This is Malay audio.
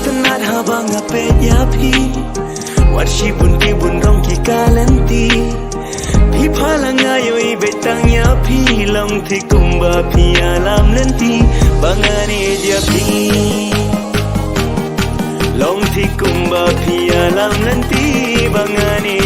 tenar habang apet ya pi warshi bun ki bun rong ki kalanti pi phalang ayo I betang ya pi long thi kumba pi alam nanti bangani dia pi long thi kumba pi alam nanti bangani